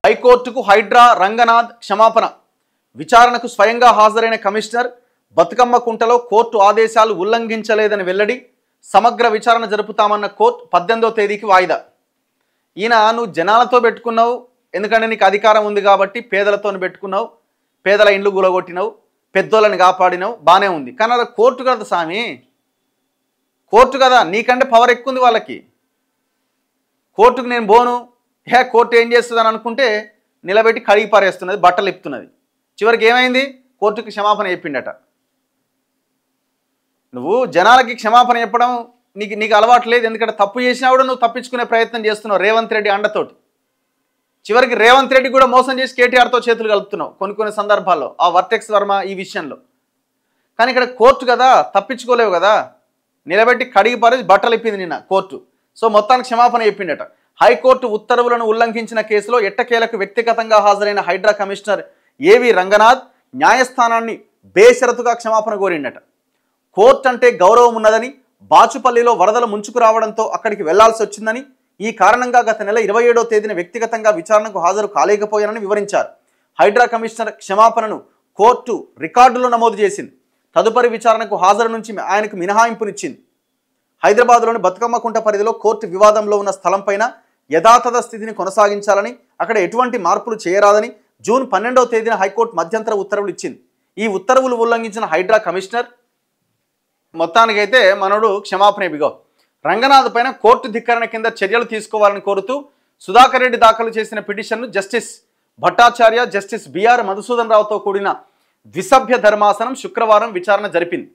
హైకోర్టుకు హైడ్రా రంగనాథ్ క్షమాపణ. విచారణకు స్వయంగా హాజరైన కమిషనర్ బతుకమ్మ కుంటలో కోర్టు ఆదేశాలు ఉల్లంఘించలేదని వెల్లడి. సమగ్ర విచారణ జరుపుతామన్న కోర్టు 18వ తేదీకి వాయిదా. ఈయన నువ్వు జనాలతో పెట్టుకున్నావు, ఎందుకంటే నీకు అధికారం ఉంది కాబట్టి పేదలతో పెట్టుకున్నావు, పేదల ఇండ్లు గులగొట్టినావు, పెద్దోళ్ళని కాపాడినావు, బాగానే ఉంది. కానీ అది కోర్టు కదా స్వామి, కోర్టు కదా, నీకంటే పవర్ ఎక్కువ ఉంది వాళ్ళకి. కోర్టుకు నేను పోను, కోర్టు ఏం చేస్తుంది అని అనుకుంటే నిలబెట్టి కడిగి పారేస్తున్నది, బట్టలు ఇప్పుతున్నది. చివరికి ఏమైంది? కోర్టుకి క్షమాపణ చెప్పిండట. నువ్వు జనాలకి క్షమాపణ చెప్పడం నీకు అలవాటు లేదు, ఎందుకంటే తప్పు చేసినా కూడా నువ్వు తప్పించుకునే ప్రయత్నం చేస్తున్నావు రేవంత్ రెడ్డి అండతోటి. చివరికి రేవంత్ రెడ్డి కూడా మోసం చేసి కేటీఆర్తో చేతులు కలుపుతున్నావు కొన్ని సందర్భాల్లో, ఆ వర్టెక్స్ వర్మ ఈ విషయంలో. కానీ ఇక్కడ కోర్టు కదా, తప్పించుకోలేవు కదా, నిలబెట్టి కడిగి పారేసి బట్టలు ఇప్పింది నిన్న కోర్టు. సో మొత్తానికి క్షమాపణ చెప్పిండట. హైకోర్టు ఉత్తర్వులను ఉల్లంఘించిన కేసులో ఎట్టకేలకు వ్యక్తిగతంగా హాజరైన హైడ్రా కమిషనర్ ఏవి రంగనాథ్ న్యాయస్థానాన్ని బేషరతుగా క్షమాపణ కోరిండట. కోర్టు అంటే గౌరవం ఉన్నదని, బాచుపల్లిలో వరదలు ముంచుకు రావడంతో అక్కడికి వెళ్లాల్సి వచ్చిందని, ఈ కారణంగా గత నెల 27వ తేదీన వ్యక్తిగతంగా విచారణకు హాజరు కాలేకపోయానని వివరించారు. హైడ్రా కమిషనర్ క్షమాపణను కోర్టు రికార్డులో నమోదు చేసింది. తదుపరి విచారణకు హాజరు నుంచి ఆయనకు మినహాయింపునిచ్చింది. హైదరాబాద్లోని బతుకమ్మ కుంట పరిధిలో కోర్టు వివాదంలో ఉన్న స్థలంపైన యథాతథ స్థితిని కొనసాగించాలని, అక్కడ ఎటువంటి మార్పులు చేయరాదని జూన్ 12వ తేదీన హైకోర్టు మధ్యంతర ఉత్తర్వులు ఇచ్చింది. ఈ ఉత్తర్వులు ఉల్లంఘించిన హైడ్రా కమిషనర్ మొత్తానికైతే మనోడు క్షమాపణ ఇవిగో. రంగనాథ్ పైన కోర్టు ధిక్కరణ కింద చర్యలు తీసుకోవాలని కోరుతూ సుధాకర్ రెడ్డి దాఖలు చేసిన పిటిషన్ను justice Bhattacharya, justice B R Madhusudan రావుతో కూడిన ద్విసభ్య ధర్మాసనం శుక్రవారం విచారణ జరిపింది.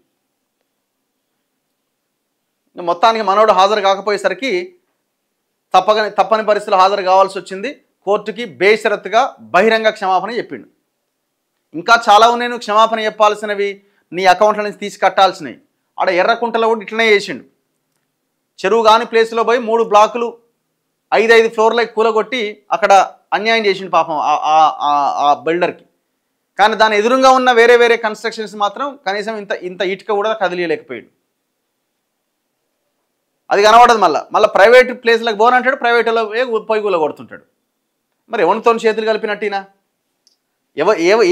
మొత్తానికి మనోడు హాజరు కాకపోయేసరికి తప్పని పరిస్థితులు హాజరు కావాల్సి వచ్చింది. కోర్టుకి బేషరతుగా బహిరంగ క్షమాపణ చెప్పిండు. ఇంకా చాలా ఉన్నాయి నువ్వు క్షమాపణ చెప్పాల్సినవి, నీ అకౌంట్ల నుంచి తీసి కట్టాల్సినవి. ఆడ ఎర్రకుంటలో కూడా ఇట్లనే చేసిండు. చెరువు కాని ప్లేస్లో పోయి 3 బ్లాకులు 5 ఫ్లోర్లకి కూలగొట్టి అక్కడ అన్యాయం చేసిండు పాపం ఆ బిల్డర్కి. కానీ దాని ఎదురుగా ఉన్న వేరే కన్స్ట్రక్షన్స్ మాత్రం కనీసం ఇంత ఇటుక కూడా కదిలియలేకపోయాడు. అది కనబడదు. మళ్ళీ ప్రైవేట్ ప్లేస్లకు పోనంటాడు, ప్రైవేట్లో పోయి కూలగొడుతుంటాడు. మరి ఎవరితో చేతులు కలిపినట్టినా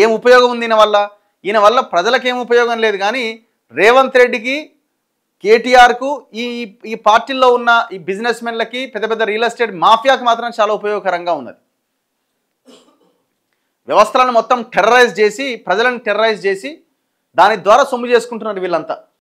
ఏం ఉపయోగం ఉంది ఈయన వల్ల ప్రజలకు ఏం ఉపయోగం లేదు. కానీ రేవంత్ రెడ్డికి, కేటీఆర్కు, ఈ పార్టీల్లో ఉన్న ఈ బిజినెస్ మెన్లకి, పెద్ద రియల్ ఎస్టేట్ మాఫియాకి మాత్రం చాలా ఉపయోగకరంగా ఉన్నది. వ్యవస్థలను మొత్తం టెర్రరైజ్ చేసి, ప్రజలను టెర్రరైజ్ చేసి దాని ద్వారా సొమ్ము చేసుకుంటున్నారు వీళ్ళంతా.